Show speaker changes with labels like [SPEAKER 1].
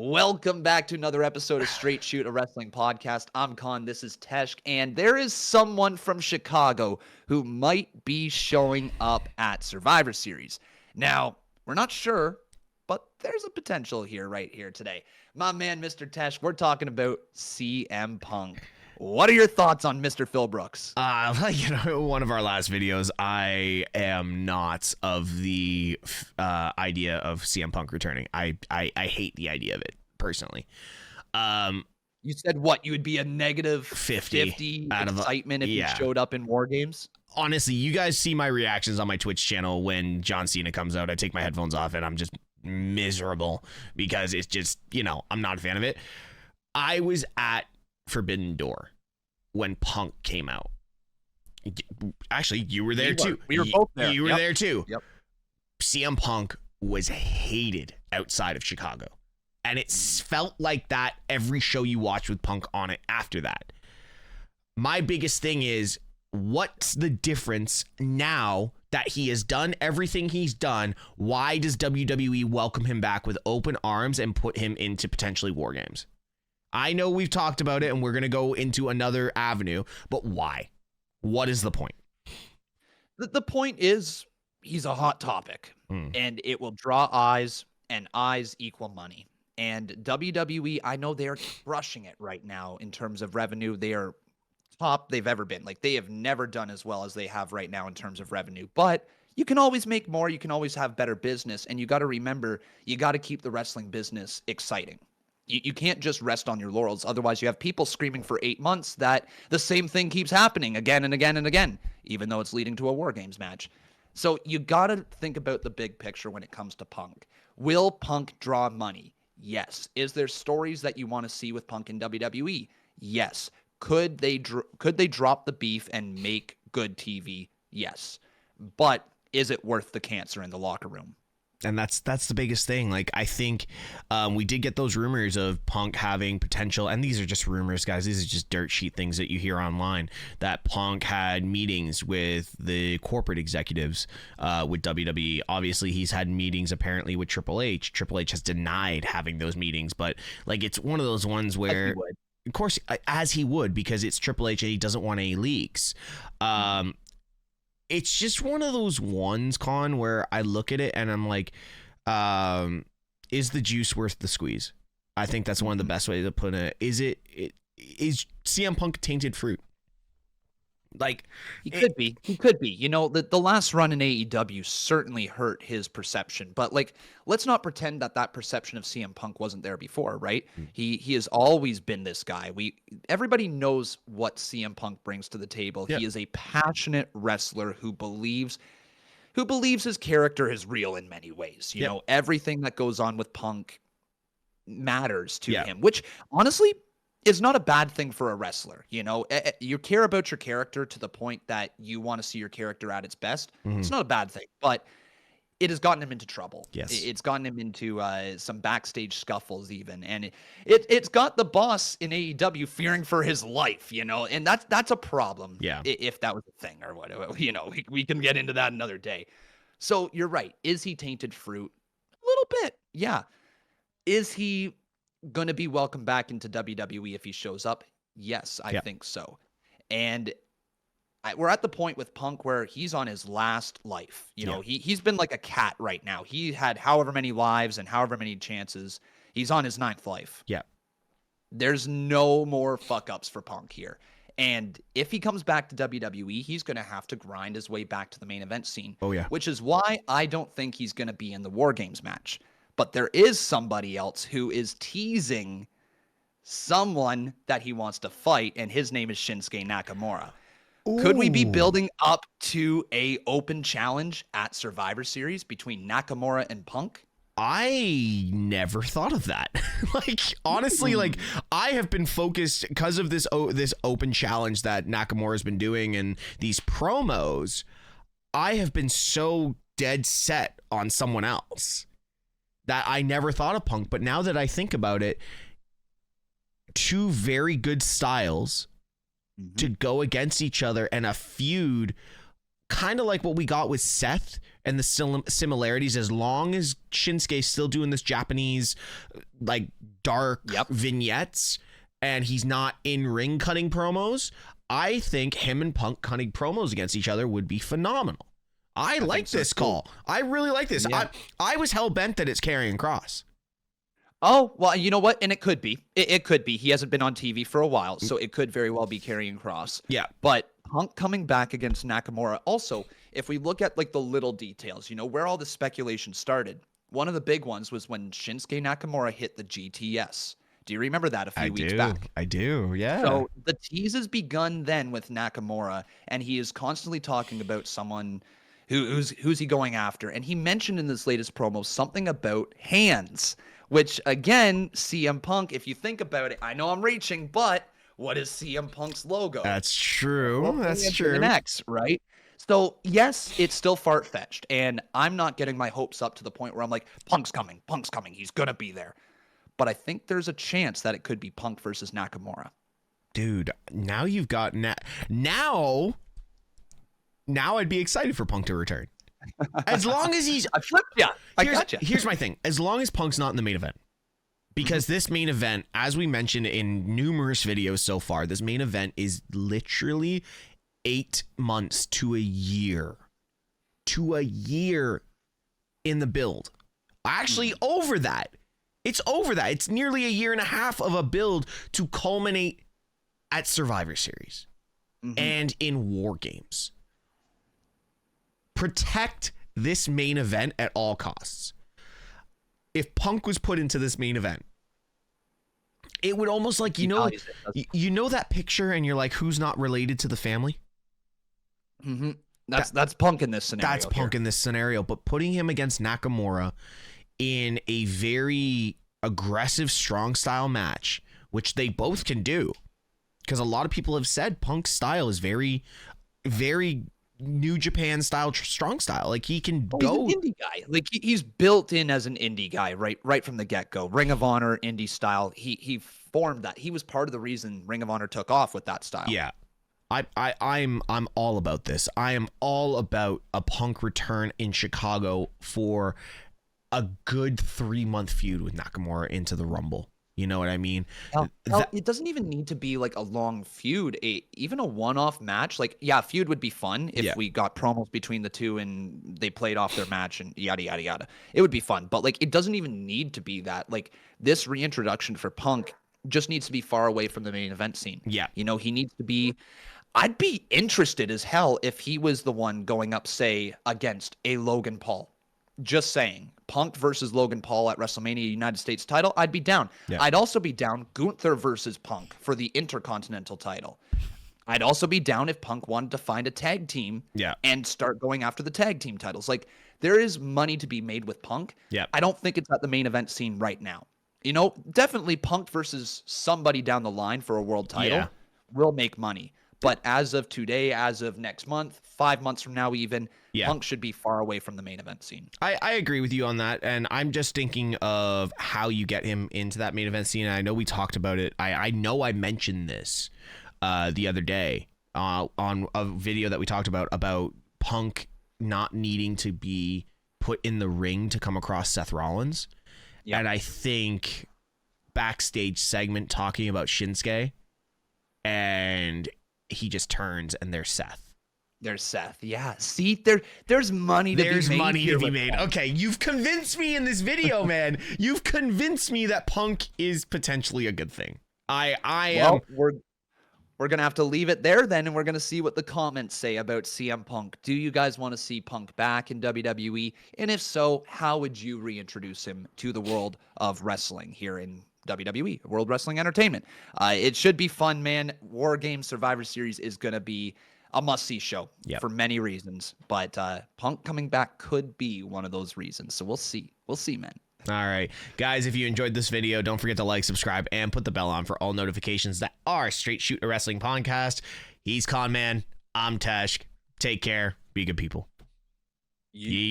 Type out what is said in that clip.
[SPEAKER 1] Welcome back to another episode of Straight Shoot, a wrestling podcast. I'm Con, this is Teshk, and there is someone from Chicago who might be showing up at Survivor Series. Now, we're not sure, but there's a potential here right here today. My man, MrTeshk, we're talking about CM Punk. What are your thoughts on Mr. Phil Brooks?
[SPEAKER 2] One of our last videos, I am not of the idea of CM Punk returning. I hate the idea of it, personally.
[SPEAKER 1] You said what? You would be a negative
[SPEAKER 2] 50
[SPEAKER 1] out of excitement if you showed up in War Games?
[SPEAKER 2] Honestly, you guys see my reactions on my Twitch channel when John Cena comes out. I take my headphones off and I'm just miserable because it's just, I'm not a fan of it. I was at Forbidden Door when Punk came out. Actually, you were there too.
[SPEAKER 1] We were both there.
[SPEAKER 2] You were there too.
[SPEAKER 1] Yep.
[SPEAKER 2] CM Punk was hated outside of Chicago. And it felt like that every show you watched with Punk on it after that. My biggest thing is, what's the difference now that he has done everything he's done? Why does WWE welcome him back with open arms and put him into potentially War Games? I know we've talked about it and we're going to go into another avenue, but why? What is the point?
[SPEAKER 1] The point is he's a hot topic and it will draw eyes, and eyes equal money. And WWE, I know they're crushing it right now in terms of revenue. They are top they've ever been. Like, they have never done as well as they have right now in terms of revenue. But you can always make more. You can always have better business. And you got to remember, you got to keep the wrestling business exciting. You can't just rest on your laurels. Otherwise, you have people screaming for 8 months that the same thing keeps happening again and again and again, even though it's leading to a War Games match. So you got to think about the big picture when it comes to Punk. Will Punk draw money? Yes. Is there stories that you want to see with Punk in WWE? Yes. Could they drop the beef and make good TV? Yes. But is it worth the cancer in the locker room?
[SPEAKER 2] And that's the biggest thing. Like, I think we did get those rumors of Punk having potential, and these are just rumors, guys. These are just dirt sheet things that you hear online, that Punk had meetings with the corporate executives with WWE. Obviously, he's had meetings apparently with Triple H. Triple H has denied having those meetings, but like, it's one of those ones where, of course, as he would, because it's Triple H and he doesn't want any leaks. It's just one of those ones, Con, where I look at it and I'm like, is the juice worth the squeeze? I think that's one of the best ways to put it. Is CM Punk tainted fruit? Like,
[SPEAKER 1] he could be. The last run in AEW certainly hurt his perception. But like, let's not pretend that perception of CM Punk wasn't there before, right? He has always been this guy. Everybody knows what CM Punk brings to the table. Yep. He is a passionate wrestler who believes his character is real in many ways. You know, everything that goes on with Punk matters to him, which honestly is not a bad thing for a wrestler. You care about your character to the point that you want to see your character at its best. It's not a bad thing, but it has gotten him into trouble.
[SPEAKER 2] Yes.
[SPEAKER 1] It's gotten him into some backstage scuffles even. And it's got the boss in AEW fearing for his life, and that's a problem.
[SPEAKER 2] Yeah.
[SPEAKER 1] If that was a thing or whatever, we can get into that another day. So you're right. Is he tainted fruit? A little bit. Yeah. Is he going to be welcomed back into WWE if he shows up? Yes, I think so. And we're at the point with Punk where he's on his last life. He's been like a cat right now. He had however many lives and however many chances. He's on his 9th life.
[SPEAKER 2] Yeah.
[SPEAKER 1] There's no more fuck ups for Punk here. And if he comes back to WWE, he's going to have to grind his way back to the main event scene.
[SPEAKER 2] Oh, yeah.
[SPEAKER 1] Which is why I don't think he's going to be in the War Games match. But there is somebody else who is teasing someone that he wants to fight, and his name is Shinsuke Nakamura. Ooh. Could we be building up to a open challenge at Survivor Series between Nakamura and Punk?
[SPEAKER 2] I never thought of that. Like, honestly, like, I have been focused because of this open challenge that Nakamura has been doing and these promos. I have been so dead set on someone else that I never thought of Punk. But now that I think about it, two very good styles to go against each other, and a feud kind of like what we got with Seth and the similarities. As long as Shinsuke's still doing this Japanese, like, dark vignettes, and he's not in ring cutting promos, I think him and Punk cutting promos against each other would be phenomenal. I like this call. I really like this. Yeah. I was hell bent that it's Karrion Kross.
[SPEAKER 1] Oh, well, you know what? And it could be. It could be. He hasn't been on TV for a while, so it could very well be Karrion Kross.
[SPEAKER 2] Yeah.
[SPEAKER 1] But Punk coming back against Nakamura. Also, if we look at like the little details, you know, where all the speculation started, one of the big ones was when Shinsuke Nakamura hit the GTS. Do you remember that a few weeks back?
[SPEAKER 2] I do, yeah.
[SPEAKER 1] So the tease has begun then with Nakamura, and he is constantly talking about someone who's he going after. And he mentioned in this latest promo something about hands, which, again, CM Punk, if you think about it, I know I'm reaching, but what is CM Punk's logo?
[SPEAKER 2] That's true. That's true.
[SPEAKER 1] An X, right? So, yes, it's still far-fetched, and I'm not getting my hopes up to the point where I'm like, Punk's coming, he's going to be there. But I think there's a chance that it could be Punk versus Nakamura.
[SPEAKER 2] Dude, now you've got... Now I'd be excited for Punk to return. As long as he's...
[SPEAKER 1] I flipped ya. I got you.
[SPEAKER 2] Here's my thing. As long as Punk's not in the main event. Because this main event, as we mentioned in numerous videos so far, this main event is literally 8 months to a year. To a year in the build. Actually, over that. It's over that. It's nearly a year and a half of a build to culminate at Survivor Series. And in War Games. Protect this main event at all costs. If Punk was put into this main event, it would almost like, you know that picture and you're like, who's not related to the family?
[SPEAKER 1] That's Punk in this scenario.
[SPEAKER 2] That's Punk in this scenario. But putting him against Nakamura in a very aggressive, strong style match, which they both can do, because a lot of people have said Punk's style is very, very New Japan style, strong style. Like, he can go.
[SPEAKER 1] He's an indie guy. Like, he's built in as an indie guy, right from the get go. Ring of Honor, indie style. He formed that. He was part of the reason Ring of Honor took off with that style.
[SPEAKER 2] Yeah, I'm all about this. I am all about a Punk return in Chicago for a good 3-month feud with Nakamura into the Rumble. You know what I mean?
[SPEAKER 1] It doesn't even need to be like a long feud. Even a one-off match. Like, yeah, feud would be fun if we got promos between the two and they played off their match and yada, yada, yada. It would be fun. But, like, it doesn't even need to be that. Like, this reintroduction for Punk just needs to be far away from the main event scene.
[SPEAKER 2] Yeah.
[SPEAKER 1] You know, he needs to be... I'd be interested as hell if he was the one going up, say, against a Logan Paul. Just saying. Punk versus Logan Paul at WrestleMania United States title, I'd be down. Yeah. I'd also be down Gunther versus Punk for the Intercontinental title. I'd also be down if Punk wanted to find a tag team and start going after the tag team titles. Like, there is money to be made with Punk.
[SPEAKER 2] Yeah.
[SPEAKER 1] I don't think it's at the main event scene right now. You know, definitely Punk versus somebody down the line for a world title will make money. But as of today, as of next month, 5 months from now even, Punk should be far away from the main event scene.
[SPEAKER 2] I agree with you on that, and I'm just thinking of how you get him into that main event scene. And I know we talked about it. I know I mentioned this the other day on a video that we talked about Punk not needing to be put in the ring to come across Seth Rollins. Yeah. And I think backstage segment talking about Shinsuke, and he just turns and there's Seth.
[SPEAKER 1] There's Seth. Yeah. See, there's money to be made.
[SPEAKER 2] There's money to be made. Okay, you've convinced me in this video, man. You've convinced me that Punk is potentially a good thing.
[SPEAKER 1] We're going to have to leave it there then, and we're going to see what the comments say about CM Punk. Do you guys want to see Punk back in WWE? And if so, how would you reintroduce him to the world of wrestling here in WWE, World Wrestling Entertainment? It should be fun, man. War Games Survivor Series is going to be a must-see show for many reasons. But Punk coming back could be one of those reasons. So we'll see. We'll see, man.
[SPEAKER 2] All right, guys, if you enjoyed this video, don't forget to like, subscribe, and put the bell on for all notifications that are Straight Shoot a Wrestling podcast. He's Con Man. I'm Teshk. Take care. Be good people. Yeet.